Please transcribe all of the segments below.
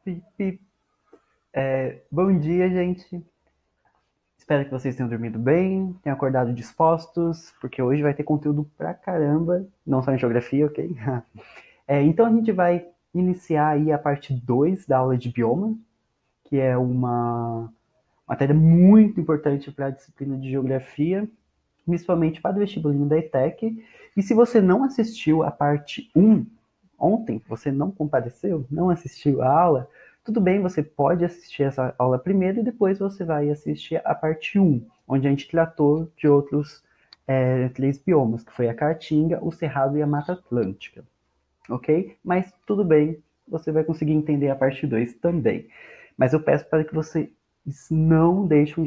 Pi, pi. Bom dia, gente. Espero que vocês tenham dormido bem, tenham acordado dispostos, porque hoje vai ter conteúdo pra caramba, não só em geografia, ok? Então a gente vai iniciar aí a parte 2 da aula de bioma, que é uma matéria muito importante para a disciplina de geografia, principalmente para o vestibulinho da ETEC. E se você não assistiu a parte um ontem, você não compareceu, não assistiu a aula, tudo bem, você pode assistir essa aula primeiro e depois você vai assistir a parte um, onde a gente tratou de outros três biomas, que foi a Caatinga, o Cerrado e a Mata Atlântica, ok? Mas tudo bem, você vai conseguir entender a parte 2 também. Mas eu peço para que vocês não deixem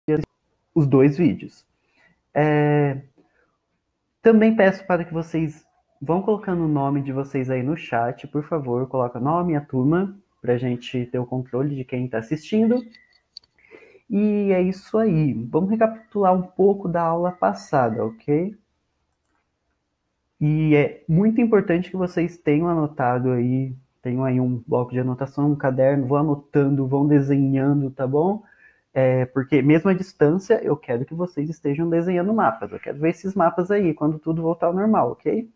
de assistir os dois vídeos. Também peço para que vocês vão colocando o nome de vocês aí no chat, por favor, coloca nome e a turma, para a gente ter o controle de quem está assistindo. E é isso aí. Vamos recapitular um pouco da aula passada, ok? E é muito importante que vocês tenham anotado aí, tenham aí um bloco de anotação, um caderno, vão anotando, vão desenhando, tá bom? Porque mesmo à distância, eu quero que vocês estejam desenhando mapas. Eu quero ver esses mapas aí, quando tudo voltar ao normal, ok?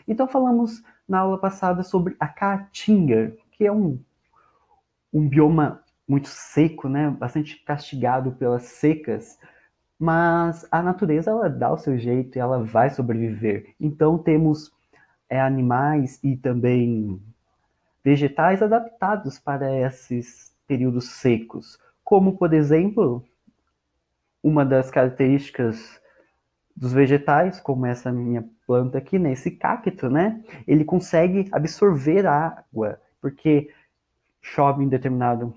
Então falamos na aula passada sobre a caatinga, que é um bioma muito seco, né? Bastante castigado pelas secas, mas a natureza ela dá o seu jeito e ela vai sobreviver. Então temos animais e também vegetais adaptados para esses períodos secos, como por exemplo uma das características dos vegetais, como essa minha planta aqui, né, esse cacto, né, ele consegue absorver a água, porque chove em determinada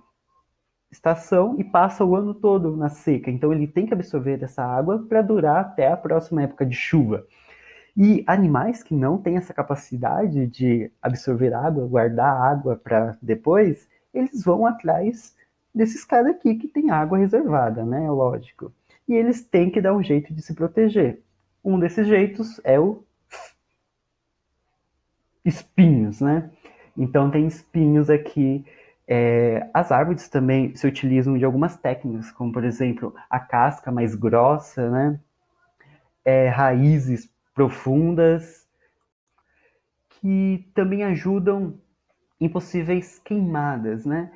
estação e passa o ano todo na seca. Então ele tem que absorver essa água para durar até a próxima época de chuva. E animais que não têm essa capacidade de absorver água, guardar água para depois, eles vão atrás desses caras aqui que tem água reservada, né? Lógico. E eles têm que dar um jeito de se proteger. Um desses jeitos é o espinhos, né? Então tem espinhos aqui. As árvores também se utilizam de algumas técnicas, como por exemplo a casca mais grossa, né? Raízes profundas que também ajudam em possíveis queimadas, né?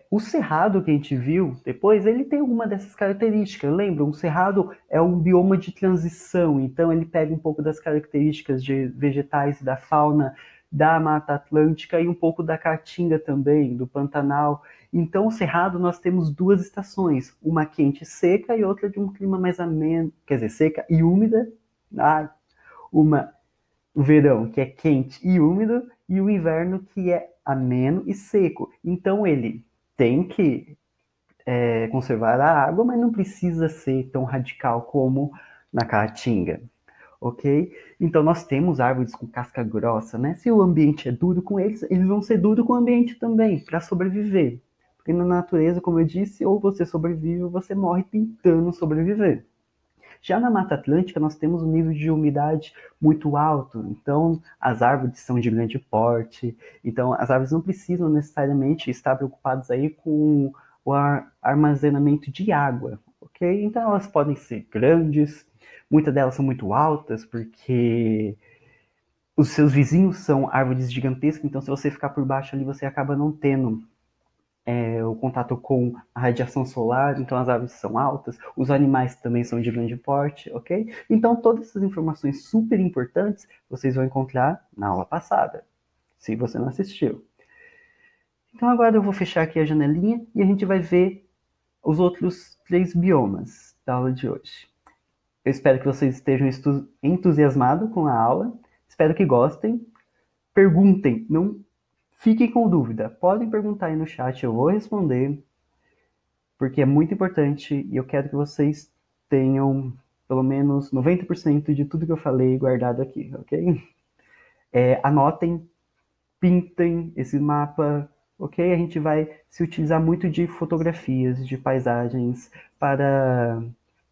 O cerrado que a gente viu depois, ele tem alguma dessas características. Lembra? Um cerrado é um bioma de transição, então ele pega um pouco das características de vegetais e da fauna da Mata Atlântica e um pouco da Caatinga também, do Pantanal. Então, o cerrado nós temos duas estações, uma quente e seca e outra de um clima mais ameno, quer dizer, seca e úmida. Uma o verão, que é quente e úmido, e o inverno, que é ameno e seco. Então ele tem que conservar a água, mas não precisa ser tão radical como na Caatinga, ok? Então nós temos árvores com casca grossa, né? Se o ambiente é duro com eles, eles vão ser duros com o ambiente também, para sobreviver. Porque na natureza, como eu disse, ou você sobrevive ou você morre tentando sobreviver. Já na Mata Atlântica, nós temos um nível de umidade muito alto, então as árvores são de grande porte, então as árvores não precisam necessariamente estar preocupadas aí com o armazenamento de água, ok? Então elas podem ser grandes, muitas delas são muito altas, porque os seus vizinhos são árvores gigantescas, então se você ficar por baixo ali, você acaba não tendo o contato com a radiação solar, então as aves são altas, os animais também são de grande porte, ok? Então todas essas informações super importantes vocês vão encontrar na aula passada, se você não assistiu. Então agora eu vou fechar aqui a janelinha e a gente vai ver os outros três biomas da aula de hoje. Eu espero que vocês estejam entusiasmados com a aula, espero que gostem. Perguntem, não fiquem com dúvida, podem perguntar aí no chat, eu vou responder, porque é muito importante e eu quero que vocês tenham pelo menos 90% de tudo que eu falei guardado aqui, ok? Anotem, pintem esse mapa, ok? A gente vai se utilizar muito de fotografias, de paisagens, para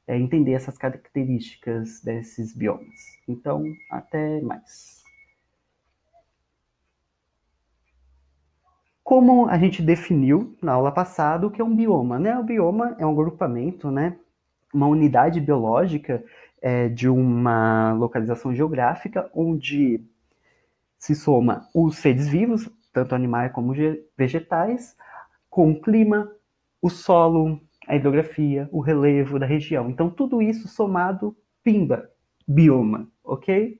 entender essas características desses biomas. Então, até mais. Como a gente definiu na aula passada, o que é um bioma, né? O bioma é um agrupamento, né? Uma unidade biológica de uma localização geográfica onde se soma os seres vivos, tanto animais como vegetais, com o clima, o solo, a hidrografia, o relevo da região. Então, tudo isso somado, pimba, bioma, ok?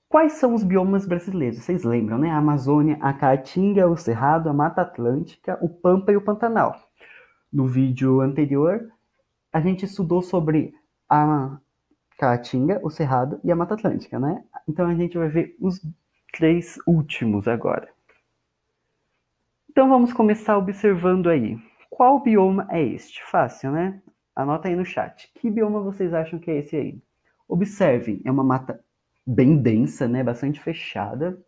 Quais são os biomas brasileiros? Vocês lembram, né? A Amazônia, a Caatinga, o Cerrado, a Mata Atlântica, o Pampa e o Pantanal. No vídeo anterior, a gente estudou sobre a Caatinga, o Cerrado e a Mata Atlântica, né? Então a gente vai ver os 3 últimos agora. Então vamos começar observando aí. Qual bioma é este? Fácil, né? Anota aí no chat. Que bioma vocês acham que é esse aí? Observem, é uma mata bem densa, né? Bastante fechada.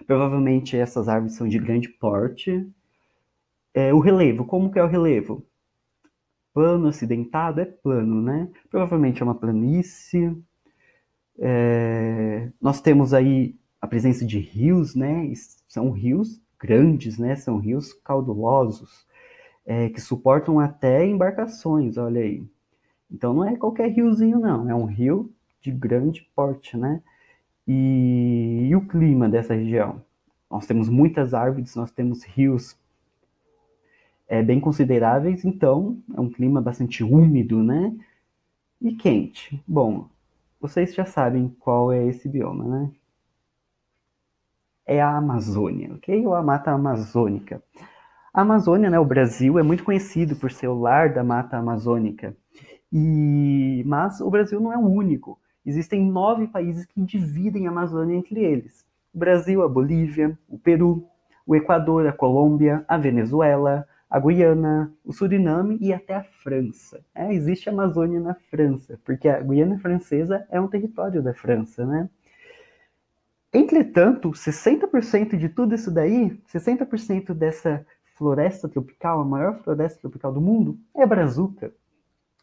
Provavelmente essas árvores são de grande porte. O relevo, como que é o relevo? Plano, acidentado, é plano, né? Provavelmente é uma planície. Nós temos aí a presença de rios, né? São rios grandes, né? São rios caudalosos, que suportam até embarcações, olha aí. Então não é qualquer riozinho, não. É um rio de grande porte, né? E o clima dessa região? Nós temos muitas árvores, nós temos rios bem consideráveis, então é um clima bastante úmido, né? E quente. Bom, vocês já sabem qual é esse bioma, né? É a Amazônia, ok? Ou a Mata Amazônica. A Amazônia, né, o Brasil, é muito conhecido por ser o lar da Mata Amazônica. Mas o Brasil não é o único. Existem 9 países que dividem a Amazônia entre eles. O Brasil, a Bolívia, o Peru, o Equador, a Colômbia, a Venezuela, a Guiana, o Suriname e até a França. Existe a Amazônia na França, porque a Guiana Francesa é um território da França, né? Entretanto, 60% de tudo isso daí, 60% dessa floresta tropical, a maior floresta tropical do mundo, é brazuca.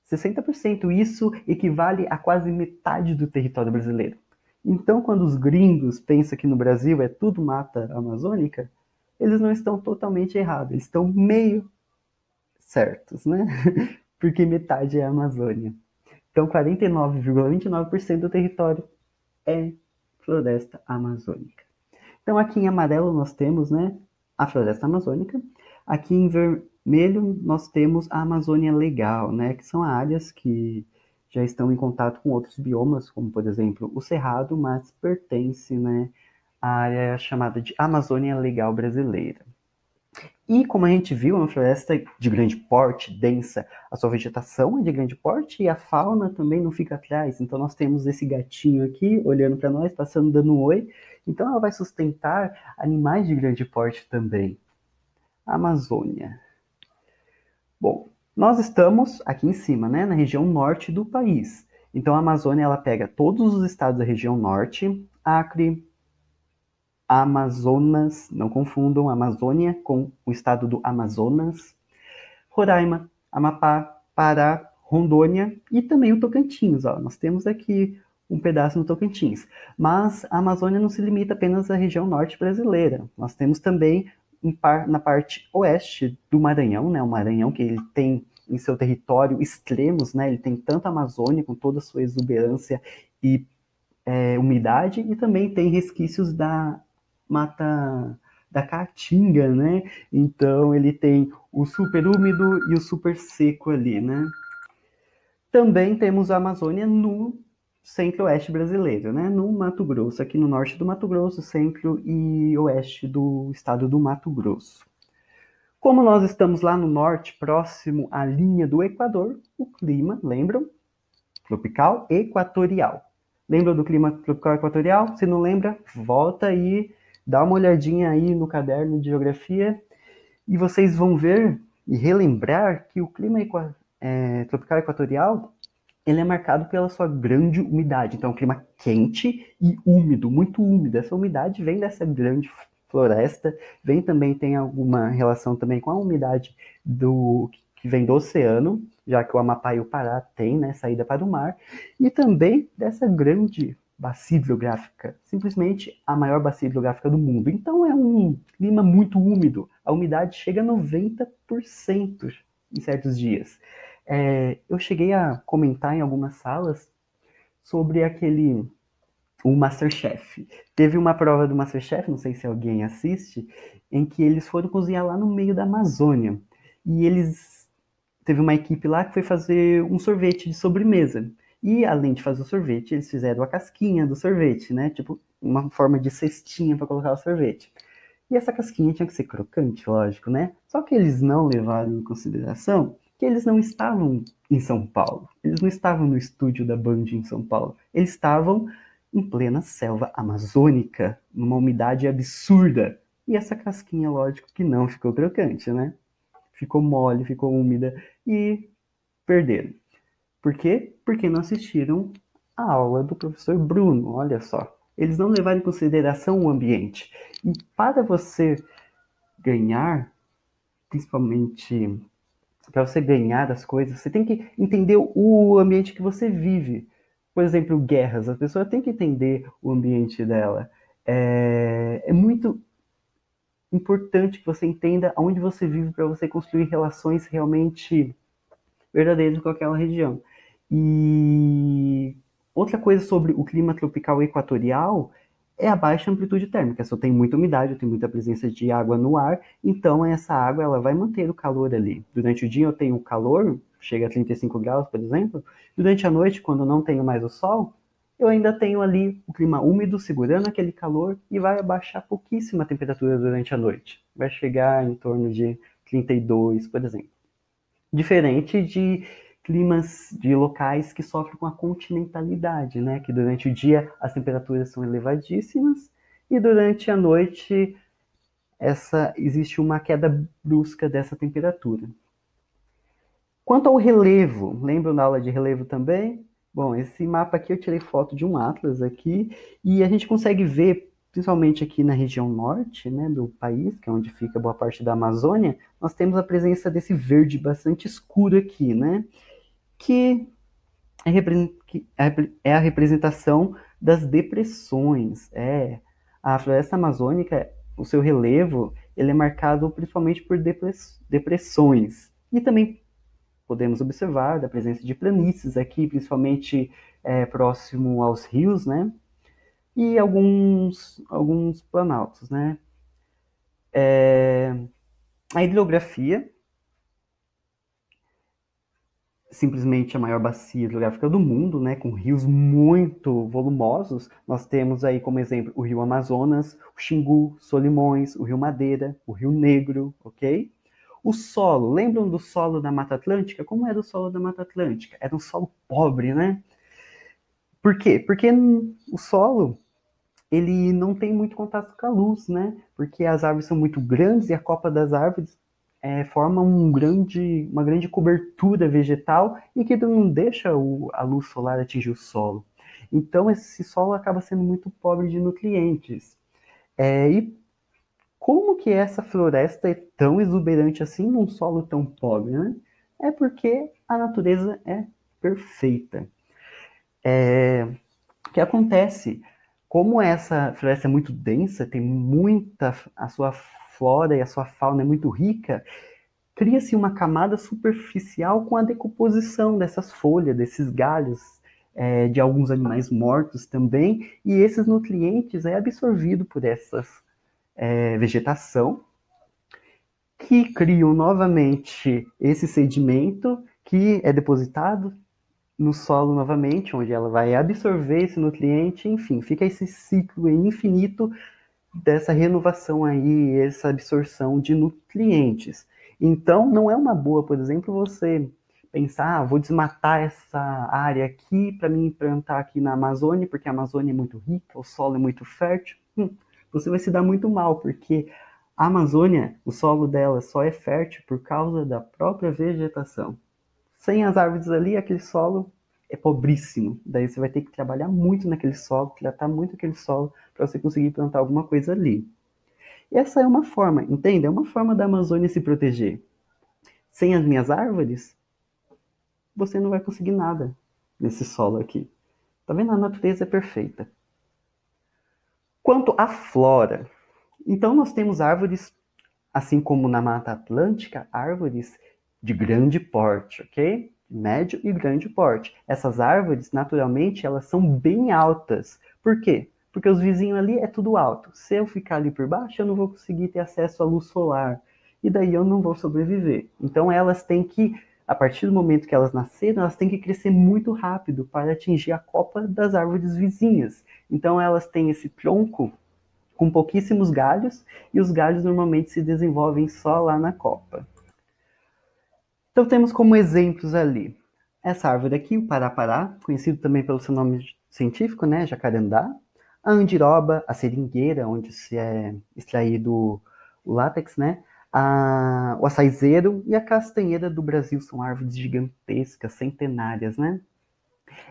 60%, isso equivale a quase metade do território brasileiro. Então, quando os gringos pensam que no Brasil é tudo mata amazônica, eles não estão totalmente errados, eles estão meio certos, né? Porque metade é a Amazônia. Então, 49,29% do território é floresta amazônica. Então, aqui em amarelo nós temos, né, a floresta amazônica. Aqui em vermelho nós temos a Amazônia Legal, né, que são áreas que já estão em contato com outros biomas, como por exemplo o Cerrado, mas pertence, né, à área chamada de Amazônia Legal Brasileira. E como a gente viu, é uma floresta de grande porte, densa. A sua vegetação é de grande porte e a fauna também não fica atrás. Então nós temos esse gatinho aqui olhando para nós, passando, dando um oi. Então ela vai sustentar animais de grande porte também. Amazônia. Bom, nós estamos aqui em cima, né, na região norte do país. Então a Amazônia ela pega todos os estados da região norte, Acre, Amazonas, não confundam Amazônia com o estado do Amazonas, Roraima, Amapá, Pará, Rondônia e também o Tocantins. Ó. Nós temos aqui um pedaço no Tocantins. Mas a Amazônia não se limita apenas à região norte brasileira. Nós temos também na parte oeste do Maranhão, né? O Maranhão que ele tem em seu território extremos, né? Ele tem tanto a Amazônia com toda a sua exuberância e umidade e também tem resquícios da mata da Caatinga, né? Então ele tem o super úmido e o super seco ali, né? Também temos a Amazônia no centro-oeste brasileiro, né? No Mato Grosso, aqui no norte do Mato Grosso, centro e oeste do estado do Mato Grosso. Como nós estamos lá no norte, próximo à linha do Equador, o clima, lembram? Tropical equatorial. Lembra do clima tropical equatorial? Se não lembra, volta aí, dá uma olhadinha aí no caderno de geografia e vocês vão ver e relembrar que o clima tropical equatorial ele é marcado pela sua grande umidade. Então, é um clima quente e úmido, muito úmido. Essa umidade vem dessa grande floresta, tem alguma relação também com a umidade que vem do oceano, já que o Amapá e o Pará têm, né, saída para o mar, e também dessa grande bacia hidrográfica, simplesmente a maior bacia hidrográfica do mundo. Então é um clima muito úmido, a umidade chega a 90% em certos dias. Eu cheguei a comentar em algumas salas sobre o MasterChef. Teve uma prova do MasterChef, não sei se alguém assiste, em que eles foram cozinhar lá no meio da Amazônia. E teve uma equipe lá que foi fazer um sorvete de sobremesa. E além de fazer o sorvete, eles fizeram a casquinha do sorvete, né? Tipo, uma forma de cestinha para colocar o sorvete. E essa casquinha tinha que ser crocante, lógico, né? Só que eles não levaram em consideração que eles não estavam em São Paulo. Eles não estavam no estúdio da Band em São Paulo. Eles estavam em plena selva amazônica, numa umidade absurda. E essa casquinha, lógico, que não ficou crocante, né? Ficou mole, ficou úmida e perderam. Por quê? Porque não assistiram a aula do professor Bruno, olha só. Eles não levaram em consideração o ambiente. E para você ganhar, principalmente para você ganhar as coisas, você tem que entender o ambiente que você vive. Por exemplo, guerras, a pessoa tem que entender o ambiente dela. É muito importante que você entenda onde você vive para você construir relações realmente verdadeiras com aquela região. E outra coisa sobre o clima tropical equatorial é a baixa amplitude térmica. Só tem muita umidade, tem muita presença de água no ar, então essa água ela vai manter o calor ali. Durante o dia eu tenho calor, chega a 35 graus, por exemplo. Durante a noite, quando não tenho mais o sol, eu ainda tenho ali o clima úmido segurando aquele calor e vai abaixar pouquíssima a temperatura durante a noite. Vai chegar em torno de 32, por exemplo. Diferente de climas de locais que sofrem com a continentalidade, né? Que durante o dia as temperaturas são elevadíssimas e durante a noite existe uma queda brusca dessa temperatura. Quanto ao relevo, lembram da aula de relevo também? Bom, esse mapa aqui eu tirei foto de um atlas aqui e a gente consegue ver, principalmente aqui na região norte, né, do país, que é onde fica boa parte da Amazônia, nós temos a presença desse verde bastante escuro aqui, né, que é a representação das depressões. A floresta amazônica, o seu relevo, ele é marcado principalmente por depressões e também podemos observar da presença de planícies aqui, principalmente próximo aos rios, né? E alguns planaltos, né? A hidrografia, simplesmente a maior bacia hidrográfica do mundo, né? Com rios muito volumosos. Nós temos aí como exemplo o Rio Amazonas, o Xingu, Solimões, o Rio Madeira, o Rio Negro, ok? O solo, lembram do solo da Mata Atlântica? Como era o solo da Mata Atlântica? Era um solo pobre, né? Por quê? Porque o solo, ele não tem muito contato com a luz, né? Porque as árvores são muito grandes e a copa das árvores forma uma grande cobertura vegetal e que não deixa a luz solar atingir o solo. Então, esse solo acaba sendo muito pobre de nutrientes. E como que essa floresta é tão exuberante assim num solo tão pobre, né? É porque a natureza é perfeita. O que acontece? Como essa floresta é muito densa, tem a sua flora e a sua fauna é muito rica, cria-se uma camada superficial com a decomposição dessas folhas, desses galhos, de alguns animais mortos também, e esses nutrientes é absorvido por essa vegetação, que criam novamente esse sedimento que é depositado no solo novamente, onde ela vai absorver esse nutriente, enfim, fica esse ciclo infinito dessa renovação aí, essa absorção de nutrientes. Então, não é uma boa, por exemplo, você pensar, vou desmatar essa área aqui para me implantar aqui na Amazônia, porque a Amazônia é muito rica, o solo é muito fértil. Você vai se dar muito mal, porque a Amazônia, o solo dela só é fértil por causa da própria vegetação. Sem as árvores ali, aquele solo é pobríssimo. Daí você vai ter que trabalhar muito naquele solo, tratar muito aquele solo para você conseguir plantar alguma coisa ali. E essa é uma forma, entende? É uma forma da Amazônia se proteger. Sem as minhas árvores, você não vai conseguir nada nesse solo aqui. Tá vendo? A natureza é perfeita. Quanto à flora, então nós temos árvores, assim como na Mata Atlântica, árvores de grande porte, ok? Médio e grande porte. Essas árvores, naturalmente, elas são bem altas. Por quê? Porque os vizinhos ali é tudo alto. Se eu ficar ali por baixo, eu não vou conseguir ter acesso à luz solar. E daí eu não vou sobreviver. Então elas têm que, a partir do momento que elas nasceram, elas têm que crescer muito rápido para atingir a copa das árvores vizinhas. Então elas têm esse tronco com pouquíssimos galhos, e os galhos normalmente se desenvolvem só lá na copa. Então temos como exemplos ali essa árvore aqui, o parapará, conhecido também pelo seu nome científico, né, jacarandá, a andiroba, a seringueira, onde se é extraído o látex, né, o açaizeiro e a castanheira do Brasil, são árvores gigantescas, centenárias, né.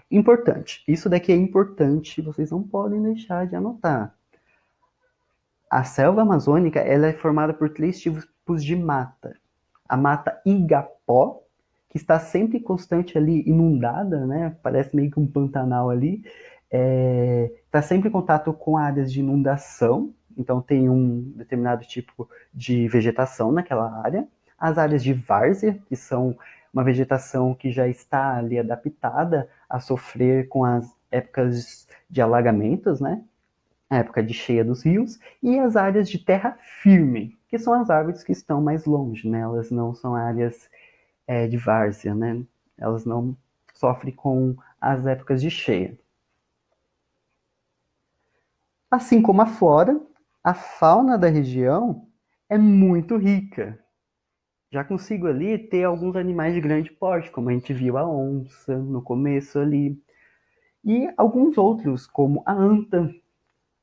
Importante, isso daqui é importante, vocês não podem deixar de anotar. A selva amazônica ela é formada por 3 tipos de mata. A mata Igapó, que está sempre constante ali, inundada, né? Parece meio que um pantanal ali. Está sempre em contato com áreas de inundação, então tem um determinado tipo de vegetação naquela área. As áreas de várzea, que são uma vegetação que já está ali adaptada a sofrer com as épocas de alagamentos, né? A época de cheia dos rios, e as áreas de terra firme, que são as árvores que estão mais longe, né? Elas não são áreas de várzea, né? Elas não sofrem com as épocas de cheia. Assim como a flora, a fauna da região é muito rica. Já consigo ali ter alguns animais de grande porte, como a gente viu a onça no começo ali, e alguns outros, como a anta,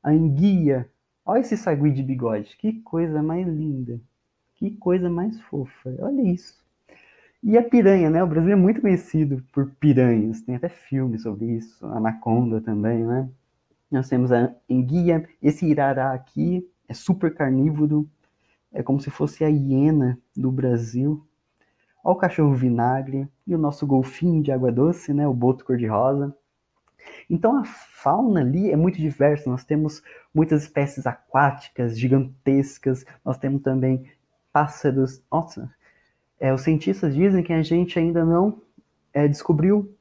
a enguia. Olha esse sagui de bigode, que coisa mais linda, que coisa mais fofa, olha isso. E a piranha, né? O Brasil é muito conhecido por piranhas, tem até filme sobre isso, Anaconda também, né? Nós temos a enguia, esse irará aqui é super carnívoro, é como se fosse a hiena do Brasil. Olha o cachorro vinagre e o nosso golfinho de água doce, né? O boto cor-de-rosa. Então a fauna ali é muito diversa, nós temos muitas espécies aquáticas gigantescas, nós temos também pássaros. Nossa, os cientistas dizem que a gente ainda não descobriu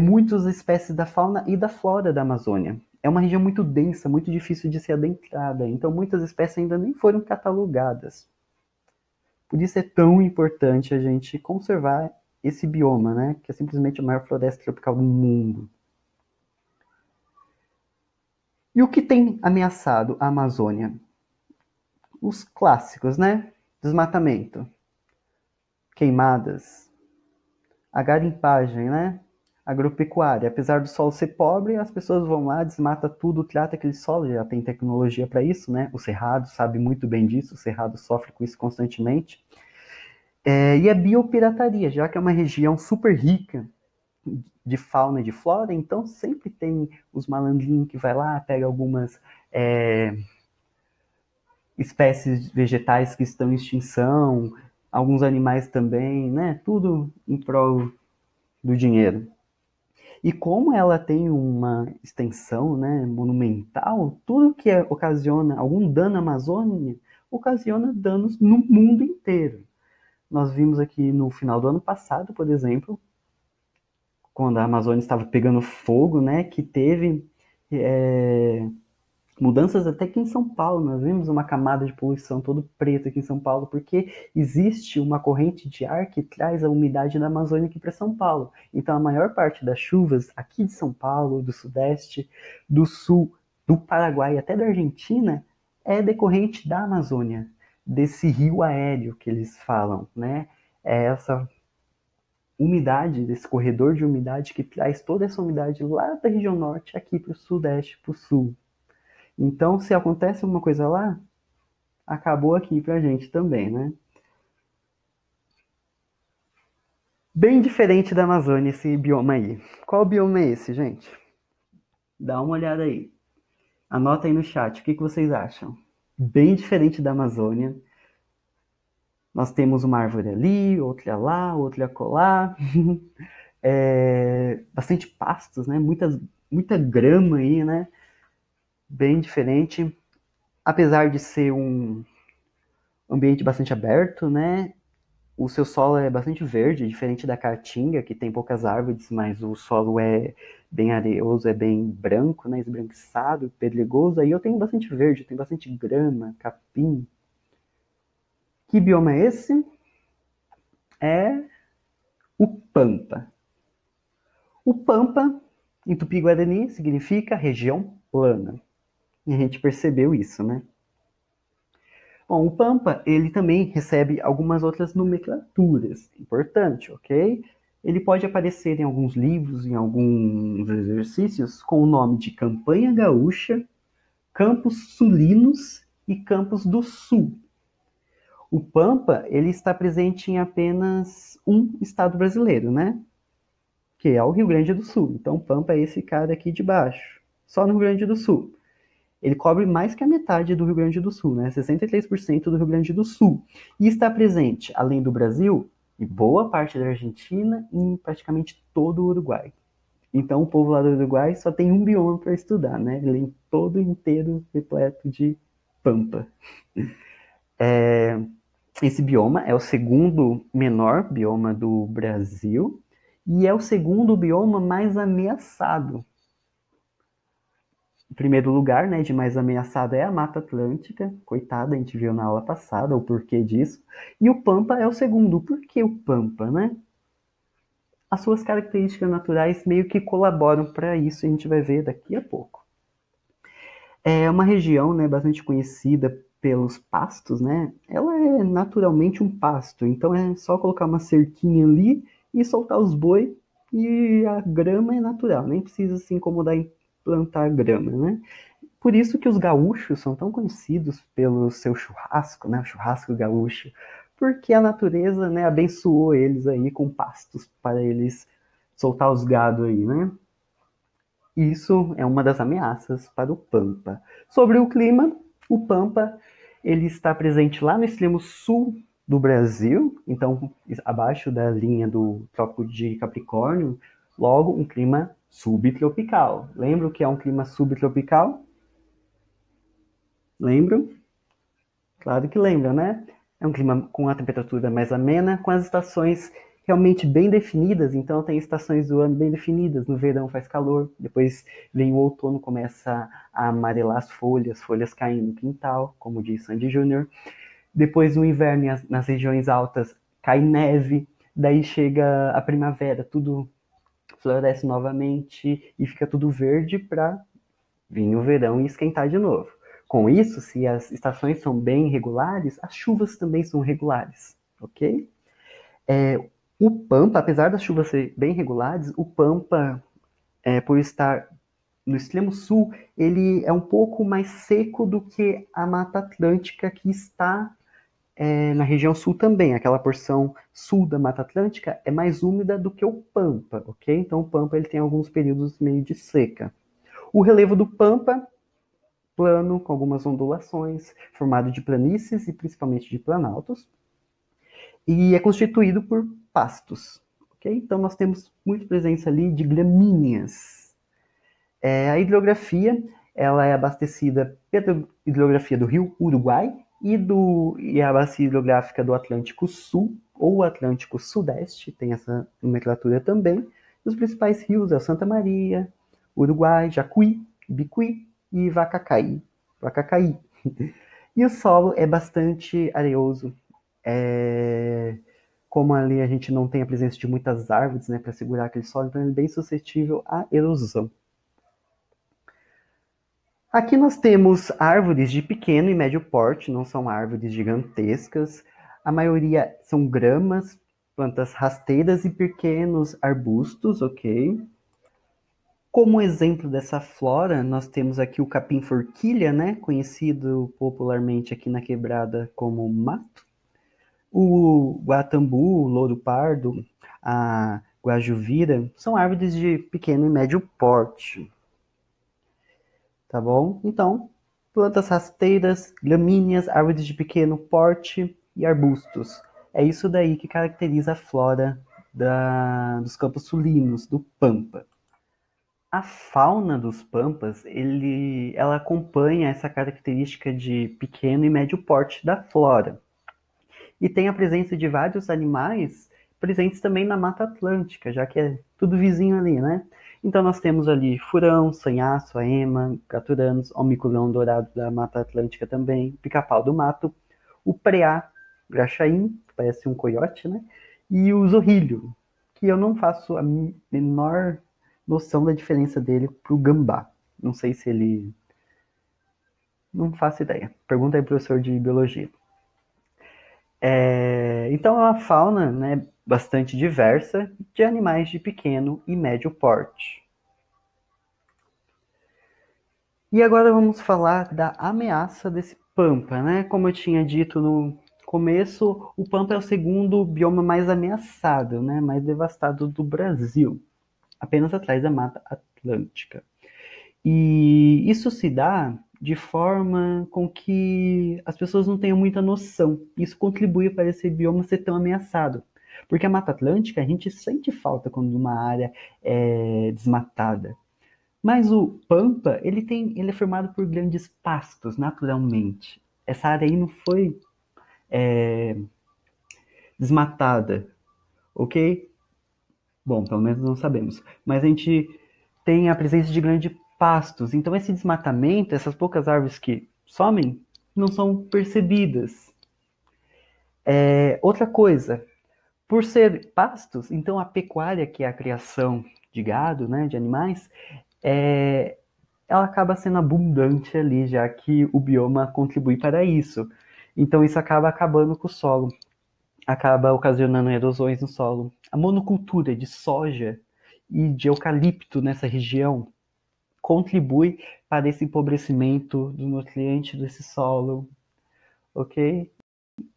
muitas espécies da fauna e da flora da Amazônia. É uma região muito densa, muito difícil de ser adentrada, então muitas espécies ainda nem foram catalogadas. Por isso é tão importante a gente conservar esse bioma, né? Que é simplesmente a maior floresta tropical do mundo. E o que tem ameaçado a Amazônia? Os clássicos, né? Desmatamento, queimadas, a garimpagem, né? Agropecuária. Apesar do solo ser pobre, as pessoas vão lá, desmata tudo, trata aquele solo, já tem tecnologia para isso, né? O Cerrado sabe muito bem disso, o Cerrado sofre com isso constantemente. E a biopirataria, já que é uma região super rica de fauna e de flora, então sempre tem os malandrinhos que vai lá, pega algumas espécies vegetais que estão em extinção, alguns animais também, né? Tudo em prol do dinheiro. E como ela tem uma extensão, né, monumental, tudo que ocasiona algum dano à Amazônia ocasiona danos no mundo inteiro. Nós vimos aqui no final do ano passado, por exemplo, quando a Amazônia estava pegando fogo, né, que teve mudanças até aqui em São Paulo. Nós vimos uma camada de poluição todo preta aqui em São Paulo, porque existe uma corrente de ar que traz a umidade da Amazônia aqui para São Paulo. Então a maior parte das chuvas aqui de São Paulo, do Sudeste, do Sul, do Paraguai até da Argentina é decorrente da Amazônia, desse rio aéreo que eles falam, né? É essa umidade, desse corredor de umidade que traz toda essa umidade lá da região norte aqui para o Sudeste, para o Sul. Então, se acontece alguma coisa lá, acabou aqui pra gente também, né? Bem diferente da Amazônia esse bioma aí. Qual bioma é esse, gente? Dá uma olhada aí. Anota aí no chat, o que vocês acham? Bem diferente da Amazônia. Nós temos uma árvore ali, outra lá, outra acolá. bastante pastos, né? Muita grama aí, né? Bem diferente. Apesar de ser um ambiente bastante aberto, né? O seu solo é bastante verde, diferente da Caatinga, que tem poucas árvores, mas o solo é bem areoso, é bem branco, né? Esbranquiçado, pedregoso. Aí eu tenho bastante verde, tenho bastante grama, capim. Que bioma é esse? É o Pampa. O Pampa, em Tupi-Guarani, significa região plana. E a gente percebeu isso, né? Bom, o Pampa, ele também recebe algumas outras nomenclaturas. Importante, ok? Ele pode aparecer em alguns livros, em alguns exercícios, com o nome de Campanha Gaúcha, Campos Sulinos e Campos do Sul. O Pampa, ele está presente em apenas um estado brasileiro, né? Que é o Rio Grande do Sul. Então, o Pampa é esse cara aqui de baixo, só no Rio Grande do Sul. Ele cobre mais que a metade do Rio Grande do Sul, né? 63% do Rio Grande do Sul. E está presente, além do Brasil, em boa parte da Argentina e em praticamente todo o Uruguai. Então, o povo lá do Uruguai só tem um bioma para estudar, né? Ele é todo inteiro repleto de pampa. Esse bioma é o segundo menor bioma do Brasil e é o segundo bioma mais ameaçado. Em primeiro lugar, né, de mais ameaçado é a Mata Atlântica, coitada, a gente viu na aula passada o porquê disso. E o Pampa é o segundo. Por que o Pampa, né? As suas características naturais meio que colaboram para isso, a gente vai ver daqui a pouco. É uma região, né, bastante conhecida pelos pastos, né? Ela é naturalmente um pasto, então é só colocar uma cerquinha ali e soltar os boi e a grama é natural, nem precisa se incomodar em plantar grama, né? Por isso que os gaúchos são tão conhecidos pelo seu churrasco, né? O churrasco gaúcho, porque a natureza, né, abençoou eles aí com pastos para eles soltar os gado aí, né? Isso é uma das ameaças para o Pampa. Sobre o clima, o Pampa ele está presente lá no extremo sul do Brasil, então abaixo da linha do Trópico de Capricórnio, logo um clima subtropical. Lembra o que é um clima subtropical? Lembram? Claro que lembram, né? É um clima com a temperatura mais amena, com as estações realmente bem definidas. Então, tem estações do ano bem definidas. No verão faz calor, depois vem o outono, começa a amarelar as folhas caem no quintal, como diz Sandy Júnior. Depois, no inverno, nas regiões altas, cai neve. Daí chega a primavera, tudo floresce novamente e fica tudo verde para vir o verão e esquentar de novo. Com isso, se as estações são bem regulares, as chuvas também são regulares, ok? O Pampa, apesar das chuvas serem bem regulares, o Pampa, por estar no extremo sul, ele é um pouco mais seco do que a Mata Atlântica que está na região sul também. Aquela porção sul da Mata Atlântica é mais úmida do que o Pampa, ok? Então o Pampa ele tem alguns períodos meio de seca. O relevo do Pampa plano, com algumas ondulações, formado de planícies e principalmente de planaltos, e é constituído por pastos. Okay? Então nós temos muita presença ali de gramíneas. A hidrografia ela é abastecida pela hidrografia do rio Uruguai e a bacia hidrográfica do Atlântico Sul ou Atlântico Sudeste, tem essa nomenclatura também. Os principais rios é Santa Maria, Uruguai, Jacuí, Bicuí e Vacacaí. E o solo é bastante areoso. Como ali a gente não tem a presença de muitas árvores, né, para segurar aquele solo, então ele é bem suscetível à erosão. Aqui nós temos árvores de pequeno e médio porte, não são árvores gigantescas. A maioria são gramas, plantas rasteiras e pequenos arbustos, ok? Como exemplo dessa flora, nós temos aqui o capim-forquilha, né, conhecido popularmente aqui na quebrada como mato. O guatambu, o louro pardo, a guajuvira, são árvores de pequeno e médio porte. Tá bom? Então, plantas rasteiras, gramíneas, árvores de pequeno porte e arbustos. É isso daí que caracteriza a flora dos campos sulinos, do Pampa. A fauna dos Pampas, ela acompanha essa característica de pequeno e médio porte da flora. E tem a presença de vários animais presentes também na Mata Atlântica, já que é tudo vizinho ali, né? Então nós temos ali furão, sanhaço, aema, caturanos, homiculão dourado da Mata Atlântica também, pica-pau do mato, o preá, graxaim, que parece um coiote, né? E o zorrilho, que eu não faço a menor noção da diferença dele pro gambá. Não sei se ele... Não faço ideia. Pergunta aí pro professor de biologia. Então é uma fauna, né, bastante diversa de animais de pequeno e médio porte. E agora vamos falar da ameaça desse pampa, né? Como eu tinha dito no começo, o pampa é o segundo bioma mais ameaçado, né, mais devastado do Brasil, apenas atrás da Mata Atlântica. E isso se dá de forma com que as pessoas não tenham muita noção. Isso contribui para esse bioma ser tão ameaçado. Porque a Mata Atlântica, a gente sente falta quando uma área é desmatada. Mas o Pampa, ele é formado por grandes pastos, naturalmente. Essa área aí não foi desmatada, ok? Bom, pelo menos não sabemos. Mas a gente tem a presença de grandes pastos. Então esse desmatamento, essas poucas árvores que somem, não são percebidas. Outra coisa, por ser pastos, então a pecuária, que é a criação de gado, né, de animais, ela acaba sendo abundante ali, já que o bioma contribui para isso. Então isso acaba acabando com o solo, acaba ocasionando erosões no solo. A monocultura de soja e de eucalipto nessa região contribui para esse empobrecimento do nutriente desse solo, ok?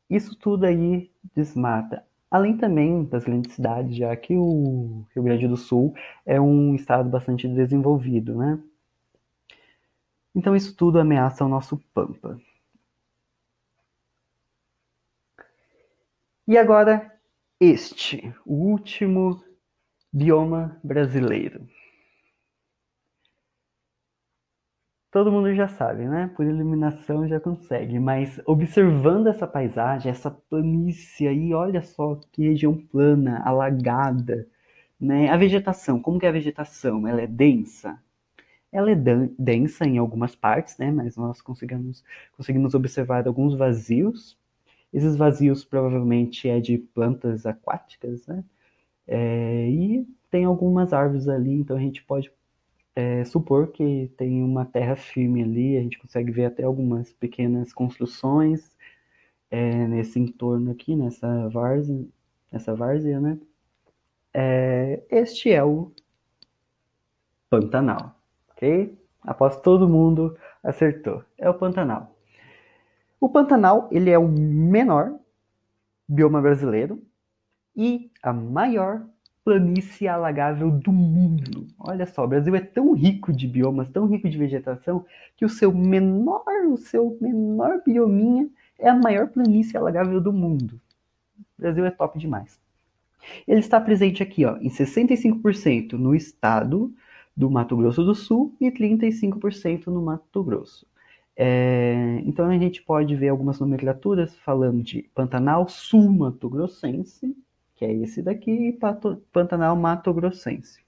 Isso tudo aí desmata. Além também das grandes cidades, já que o Rio Grande do Sul é um estado bastante desenvolvido, né? Então isso tudo ameaça o nosso Pampa. E agora, o último bioma brasileiro. Todo mundo já sabe, né? Por eliminação já consegue, mas observando essa paisagem, essa planície aí, olha só que região plana, alagada, né? A vegetação, como que é a vegetação? Ela é densa? Ela é densa em algumas partes, né? Mas nós conseguimos observar alguns vazios. Esses vazios provavelmente é de plantas aquáticas, né? E tem algumas árvores ali, então a gente pode supor que tem uma terra firme ali, a gente consegue ver até algumas pequenas construções nesse entorno aqui, nessa várzea, né? Este é o Pantanal, ok? Após todo mundo acertou, é o Pantanal. O Pantanal, ele é o menor bioma brasileiro e a maior planície alagável do mundo. Olha só, o Brasil é tão rico de biomas, tão rico de vegetação, que o seu menor biominha é a maior planície alagável do mundo. O Brasil é top demais. Ele está presente aqui, ó, em 65% no estado do Mato Grosso do Sul e 35% no Mato Grosso. Então a gente pode ver algumas nomenclaturas falando de Pantanal Sul-Mato Grossense, que é esse daqui, e Pantanal Mato Grossense.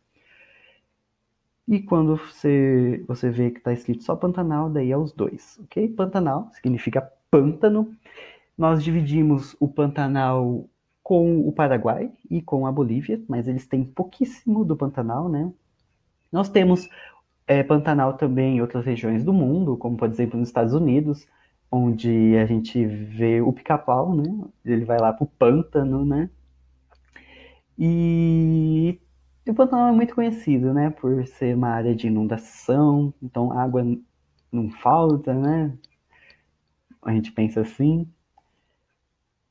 E quando você vê que está escrito só Pantanal, daí é os dois, ok? Pantanal significa pântano. Nós dividimos o Pantanal com o Paraguai e com a Bolívia, mas eles têm pouquíssimo do Pantanal, né? Nós temos Pantanal também em outras regiões do mundo, como por exemplo nos Estados Unidos, onde a gente vê o pica-pau, né? Ele vai lá pro pântano, né? E o Pantanal é muito conhecido, né? Por ser uma área de inundação, então água não falta, né? A gente pensa assim.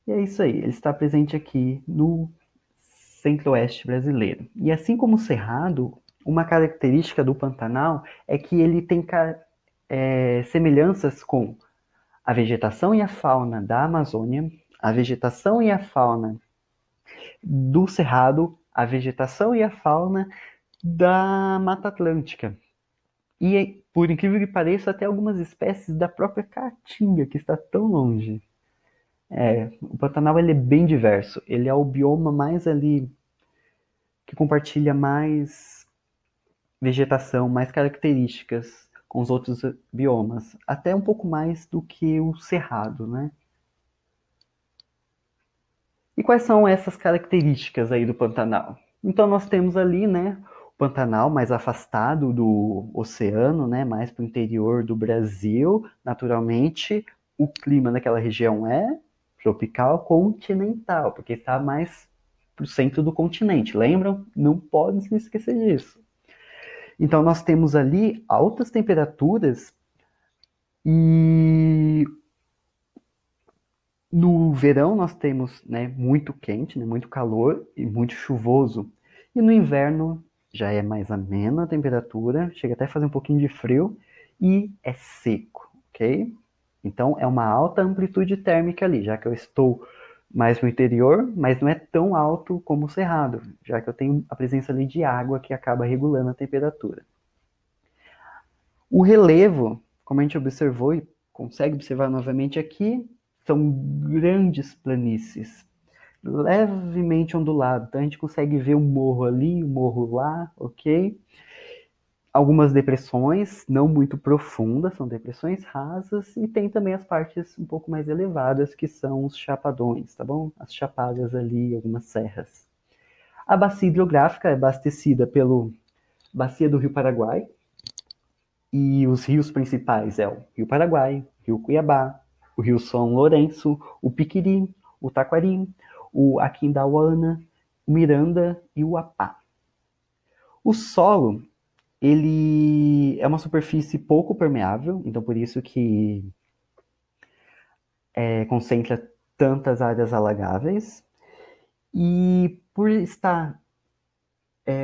E é isso aí, ele está presente aqui no centro-oeste brasileiro. E assim como o Cerrado, uma característica do Pantanal é que ele tem semelhanças com a vegetação e a fauna da Amazônia, a vegetação e a fauna do Cerrado, a vegetação e a fauna da Mata Atlântica. E, por incrível que pareça, até algumas espécies da própria caatinga, que está tão longe. O Pantanal ele é bem diverso. Ele é o bioma mais ali que compartilha mais vegetação, mais características com os outros biomas. Até um pouco mais do que o Cerrado, né? E quais são essas características aí do Pantanal? Então nós temos ali, né, o Pantanal mais afastado do oceano, né, mais para o interior do Brasil, naturalmente. O clima naquela região é tropical continental, porque está mais para o centro do continente. Lembram? Não podem se esquecer disso. Então nós temos ali altas temperaturas e no verão nós temos, né, muito quente, né, muito calor e muito chuvoso. E no inverno já é mais amena a temperatura, chega até a fazer um pouquinho de frio e é seco, ok? Então é uma alta amplitude térmica ali, já que eu estou mais no interior, mas não é tão alto como o Cerrado, já que eu tenho a presença ali de água que acaba regulando a temperatura. O relevo, como a gente observou e consegue observar novamente aqui, são grandes planícies, levemente ondulado. Então a gente consegue ver um morro ali, um morro lá, ok? Algumas depressões, não muito profundas, são depressões rasas, e tem também as partes um pouco mais elevadas, que são os chapadões, tá bom? As chapadas ali, algumas serras. A bacia hidrográfica é abastecida pela bacia do Rio Paraguai, e os rios principais é o Rio Paraguai, o Rio Cuiabá, o Rio São Lourenço, o Piquiri, o Taquari, o Aquindauana, o Miranda e o Apá. O solo, ele é uma superfície pouco permeável, então por isso que concentra tantas áreas alagáveis. E por estar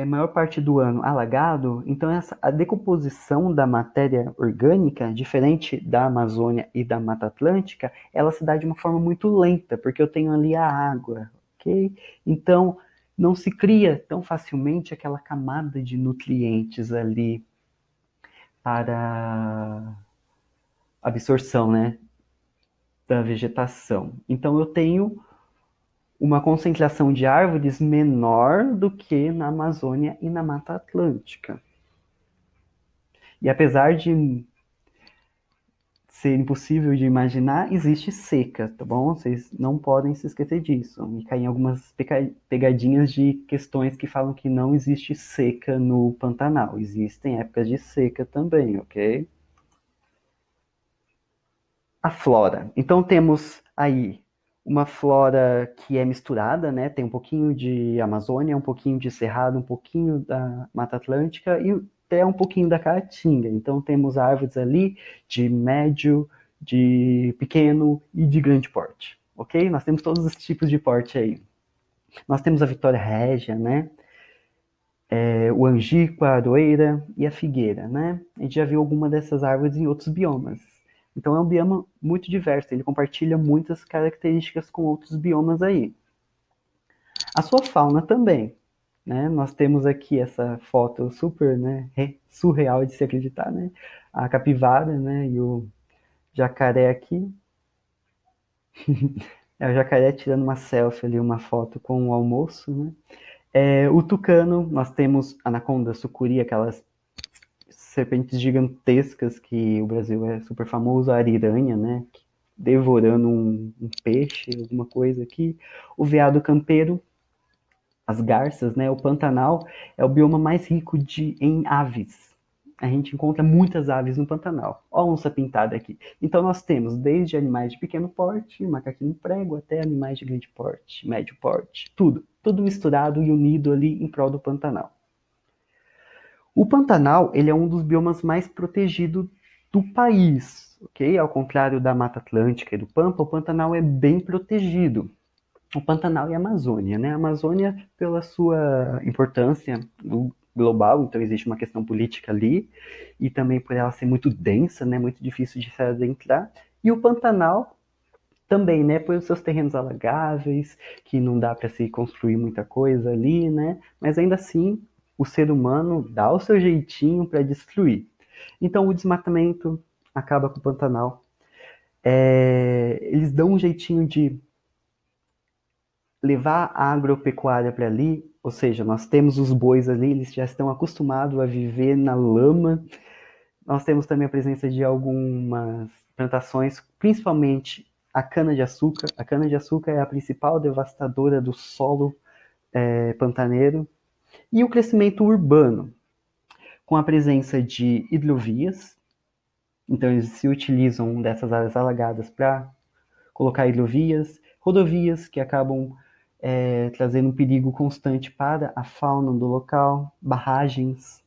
maior parte do ano alagado, então a decomposição da matéria orgânica, diferente da Amazônia e da Mata Atlântica, ela se dá de uma forma muito lenta, porque eu tenho ali a água, ok? Então não se cria tão facilmente aquela camada de nutrientes ali para absorção, né, da vegetação. Então eu tenho uma concentração de árvores menor do que na Amazônia e na Mata Atlântica. E apesar de ser impossível de imaginar, existe seca, tá bom? Vocês não podem se esquecer disso. E caem algumas pegadinhas de questões que falam que não existe seca no Pantanal. Existem épocas de seca também, ok? A flora. Então temos aí uma flora que é misturada, né? Tem um pouquinho de Amazônia, um pouquinho de Cerrado, um pouquinho da Mata Atlântica e até um pouquinho da Caatinga. Então temos árvores ali de médio, de pequeno e de grande porte, ok? Nós temos todos os tipos de porte aí. Nós temos a Vitória Régia, né? O angico, a aroeira e a figueira, né? A gente já viu alguma dessas árvores em outros biomas. Então é um bioma muito diverso, ele compartilha muitas características com outros biomas aí. A sua fauna também, né? Nós temos aqui essa foto super, né, surreal de se acreditar, né? A capivara, né, e o jacaré aqui. É o jacaré tirando uma selfie ali, uma foto com o almoço, né? O tucano, nós temos anaconda, sucuri, aquelas serpentes gigantescas que o Brasil é super famoso, a ariranha, né? Devorando um peixe, alguma coisa aqui. O veado campeiro, as garças, né? O Pantanal é o bioma mais rico em aves. A gente encontra muitas aves no Pantanal. Ó a onça pintada aqui. Então nós temos desde animais de pequeno porte, macaquinho prego, até animais de grande porte, médio porte, tudo. Tudo misturado e unido ali em prol do Pantanal. O Pantanal, ele é um dos biomas mais protegidos do país, ok? Ao contrário da Mata Atlântica e do Pampa, o Pantanal é bem protegido. O Pantanal e a Amazônia, né? A Amazônia, pela sua importância global, então existe uma questão política ali, e também por ela ser muito densa, né? Muito difícil de se adentrar. E o Pantanal, Também, né, por seus terrenos alagáveis, que não dá para se construir muita coisa ali, né? Mas ainda assim, o ser humano dá o seu jeitinho para destruir. Então, o desmatamento acaba com o Pantanal. Eles dão um jeitinho de levar a agropecuária para ali, ou seja, nós temos os bois ali, eles já estão acostumados a viver na lama. Nós temos também a presença de algumas plantações, principalmente a cana-de-açúcar. A cana-de-açúcar é a principal devastadora do solo pantaneiro. E o crescimento urbano, com a presença de hidrovias. Então, eles se utilizam dessas áreas alagadas para colocar hidrovias, rodovias que acabam trazendo um perigo constante para a fauna do local, barragens.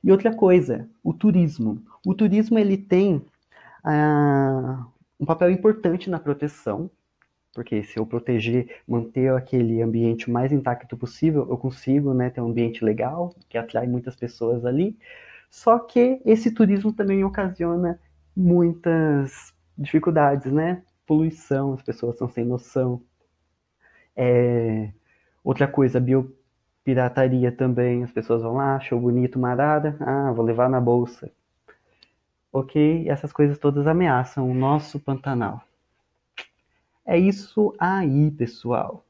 E outra coisa, o turismo. O turismo ele tem um papel importante na proteção, porque se eu proteger, manter aquele ambiente o mais intacto possível, eu consigo, né, ter um ambiente legal, que atrai muitas pessoas ali. Só que esse turismo também ocasiona muitas dificuldades, né? Poluição, as pessoas estão sem noção. Outra coisa, biopirataria também, as pessoas vão lá, achou bonito uma arara, vou levar na bolsa. Ok? Essas coisas todas ameaçam o nosso Pantanal. É isso aí, pessoal.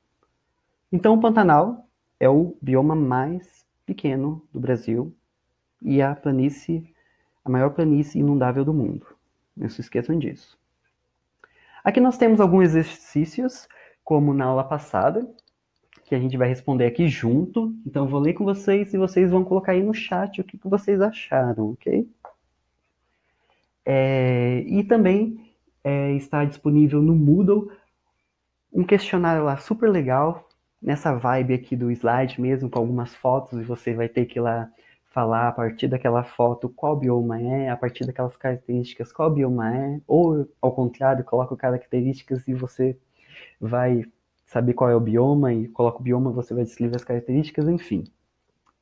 Então, o Pantanal é o bioma mais pequeno do Brasil e a maior planície inundável do mundo. Não se esqueçam disso. Aqui nós temos alguns exercícios, como na aula passada, que a gente vai responder aqui junto. Então, eu vou ler com vocês e vocês vão colocar aí no chat o que vocês acharam, ok? E também está disponível no Moodle um questionário lá super legal, nessa vibe aqui do slide mesmo, com algumas fotos, e você vai ter que ir lá falar a partir daquela foto qual bioma é, a partir daquelas características qual bioma é, ou ao contrário, coloca características e você vai saber qual é o bioma, e coloca o bioma, você vai descrever as características, enfim.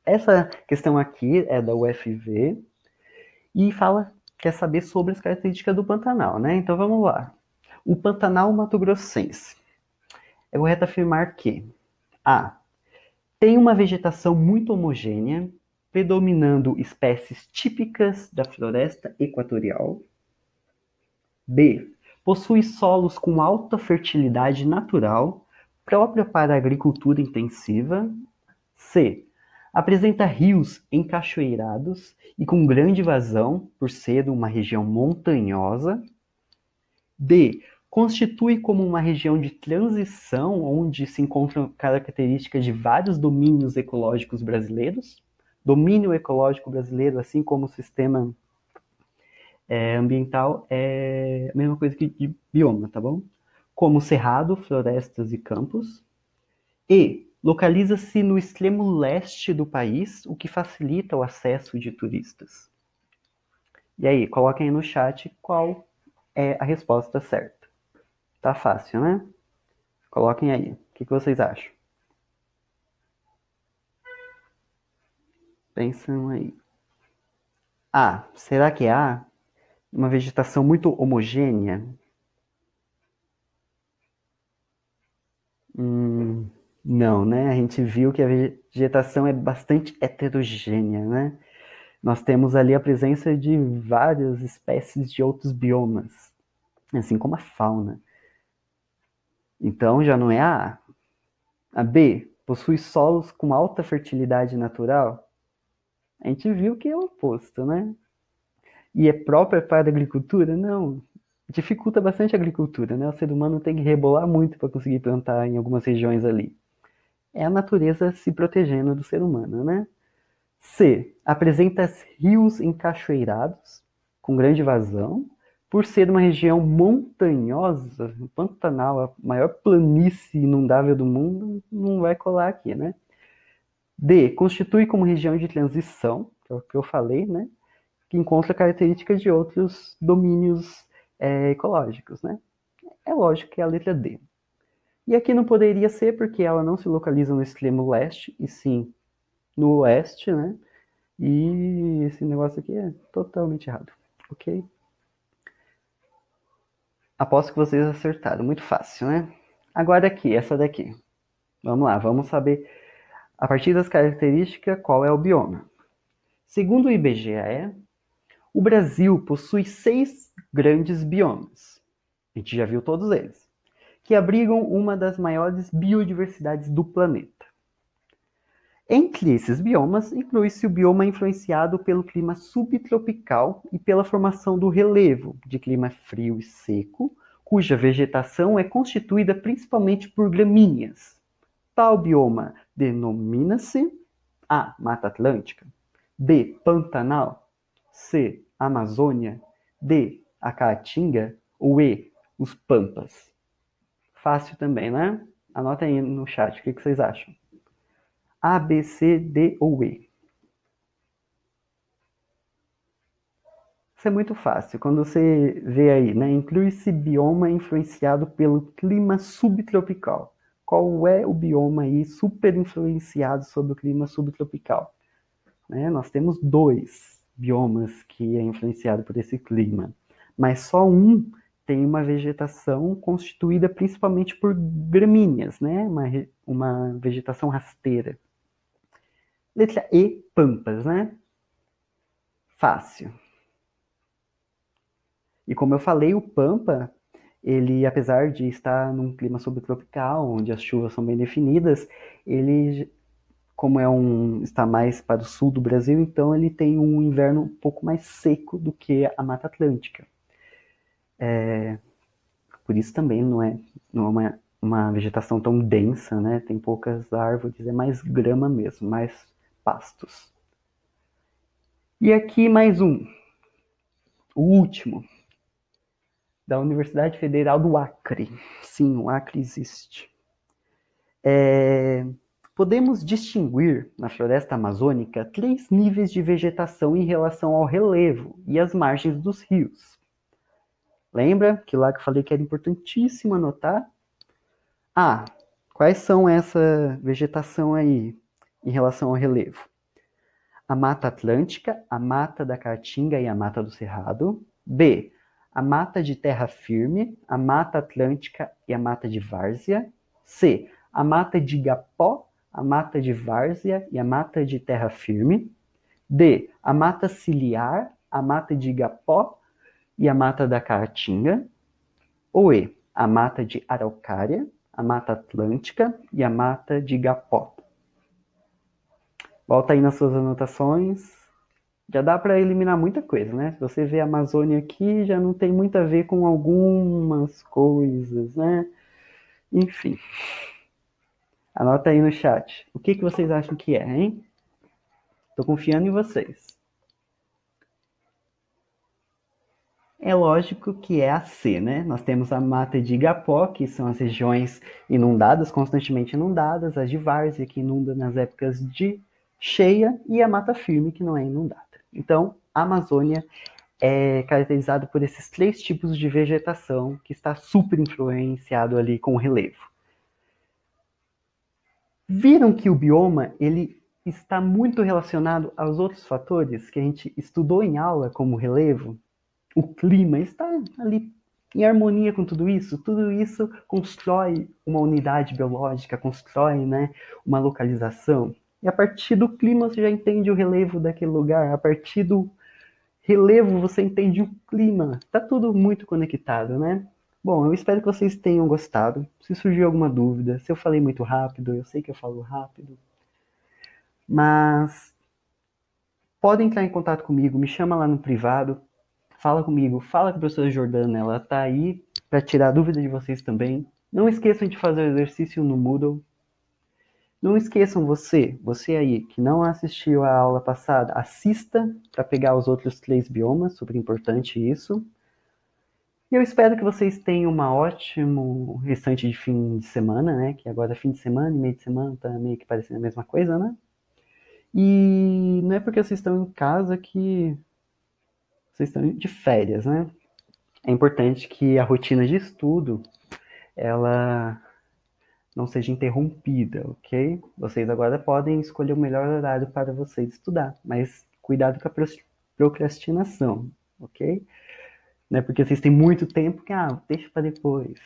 Essa questão aqui é da UFV e quer saber sobre as características do Pantanal, né? Então vamos lá. O Pantanal Mato-Grossense. É correto afirmar que A. Tem uma vegetação muito homogênea, predominando espécies típicas da floresta equatorial. B. Possui solos com alta fertilidade natural, própria para a agricultura intensiva. C. Apresenta rios encachoeirados e com grande vazão, por ser uma região montanhosa. D. Constitui como uma região de transição onde se encontram características de vários domínios ecológicos brasileiros. Domínio ecológico brasileiro, assim como o sistema ambiental, é a mesma coisa que de bioma, tá bom? Como cerrado, florestas e campos. E localiza-se no extremo leste do país, o que facilita o acesso de turistas. E aí, coloquem aí no chat qual é a resposta certa. Tá fácil, né? Coloquem aí. O que vocês acham? Pensam aí. A. Será que é A? Uma vegetação muito homogênea? Não, né? A gente viu que a vegetação é bastante heterogênea, né? Nós temos ali a presença de várias espécies de outros biomas, assim como a fauna. Então já não é a A. A B. Possui solos com alta fertilidade natural? A gente viu que é o oposto, né? E é própria para a agricultura? Não. Dificulta bastante a agricultura, né? O ser humano tem que rebolar muito para conseguir plantar em algumas regiões ali. É a natureza se protegendo do ser humano, né? C. Apresenta rios encachoeirados, com grande vazão, por ser uma região montanhosa, Pantanal, a maior planície inundável do mundo, não vai colar aqui, né? D. Constitui como região de transição, que é o que eu falei, né? Que encontra características de outros domínios ecológicos, né? É lógico que é a letra D. E aqui não poderia ser porque ela não se localiza no extremo leste, e sim no oeste, né? E esse negócio aqui é totalmente errado, ok? Aposto que vocês acertaram. Muito fácil, né? Agora aqui, essa daqui. Vamos lá, vamos saber, a partir das características, qual é o bioma. Segundo o IBGE, o Brasil possui 6 grandes biomas. A gente já viu todos eles. Que abrigam uma das maiores biodiversidades do planeta. Entre esses biomas, inclui-se o bioma influenciado pelo clima subtropical e pela formação do relevo, de clima frio e seco, cuja vegetação é constituída principalmente por gramíneas. Tal bioma denomina-se A. Mata Atlântica, B. Pantanal, C. Amazônia, D. A Caatinga ou E. Os Pampas. Fácil também, né? Anota aí no chat o que vocês acham. A, B, C, D ou E. Isso é muito fácil. Quando você vê aí, né? Inclui-se bioma influenciado pelo clima subtropical. Qual é o bioma aí super influenciado sobre o clima subtropical? Né? Nós temos 2 biomas que é influenciado por esse clima, mas só um tem uma vegetação constituída principalmente por gramíneas, né? Uma vegetação rasteira. Letra E, pampas, né? Fácil. E como eu falei, o pampa, ele, apesar de estar num clima subtropical, onde as chuvas são bem definidas, ele, como está mais para o sul do Brasil, então ele tem um inverno um pouco mais seco do que a Mata Atlântica. Por isso também não é uma vegetação tão densa, né? Tem poucas árvores, é mais grama mesmo, mais pastos. E aqui mais um, o último, da Universidade Federal do Acre. Sim, o Acre existe. Podemos distinguir na floresta amazônica 3 níveis de vegetação em relação ao relevo e às margens dos rios. Lembra que lá que eu falei que era importantíssimo anotar? Quais são essa vegetação aí em relação ao relevo? A Mata Atlântica, a Mata da Caatinga e a Mata do Cerrado. B. A Mata de Terra Firme, a Mata Atlântica e a Mata de Várzea. C. A Mata de Igapó, a Mata de Várzea e a Mata de Terra Firme. D. A Mata Ciliar, a Mata de Igapó e a Mata da Caatinga. Ou E. A Mata de Araucária, a Mata Atlântica e a Mata de Igapó. Volta aí nas suas anotações. Já dá para eliminar muita coisa, né? Se você vê a Amazônia aqui, já não tem muito a ver com algumas coisas, né? Enfim. Anota aí no chat. O que vocês acham que é, hein? Tô confiando em vocês. É lógico que é a C, né? Nós temos a Mata de Igapó, que são as regiões inundadas, constantemente inundadas, as de várzea, que inunda nas épocas de cheia, e a Mata Firme, que não é inundada. Então, a Amazônia é caracterizada por esses 3 tipos de vegetação que está super influenciado ali com o relevo. Viram que o bioma, ele está muito relacionado aos outros fatores que a gente estudou em aula, como o relevo? O clima está ali em harmonia com tudo isso constrói uma unidade biológica, constrói, né, uma localização. E a partir do clima você já entende o relevo daquele lugar, a partir do relevo você entende o clima. Tá tudo muito conectado, né? Bom, eu espero que vocês tenham gostado. Se surgiu alguma dúvida, se eu falei muito rápido, eu sei que eu falo rápido, mas podem entrar em contato comigo, me chama lá no privado, fala comigo, fala com a professora Jordana, ela tá aí para tirar a dúvida de vocês também. Não esqueçam de fazer o exercício no Moodle. Não esqueçam você aí que não assistiu a aula passada, assista para pegar os outros 3 biomas, super importante isso. E eu espero que vocês tenham uma ótimo restante de fim de semana, né? Que agora é fim de semana e meio de semana tá meio que parecendo a mesma coisa, né? E não é porque vocês estão em casa que vocês estão de férias, né? É importante que a rotina de estudo ela não seja interrompida, ok? Vocês agora podem escolher o melhor horário para vocês estudar, mas cuidado com a procrastinação, ok? né? Porque vocês têm muito tempo que, deixa para depois.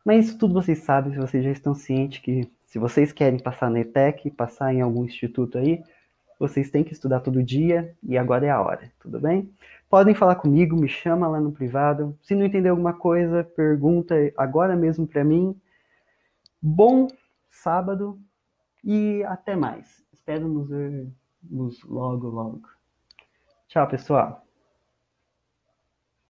Mas isso tudo vocês sabem, se vocês já estão cientes que se vocês querem passar na ETEC, passar em algum instituto aí, vocês têm que estudar todo dia e agora é a hora, tudo bem? Podem falar comigo, me chama lá no privado. Se não entender alguma coisa, pergunta agora mesmo para mim. Bom sábado e até mais. Espero nos ver logo, logo. Tchau, pessoal.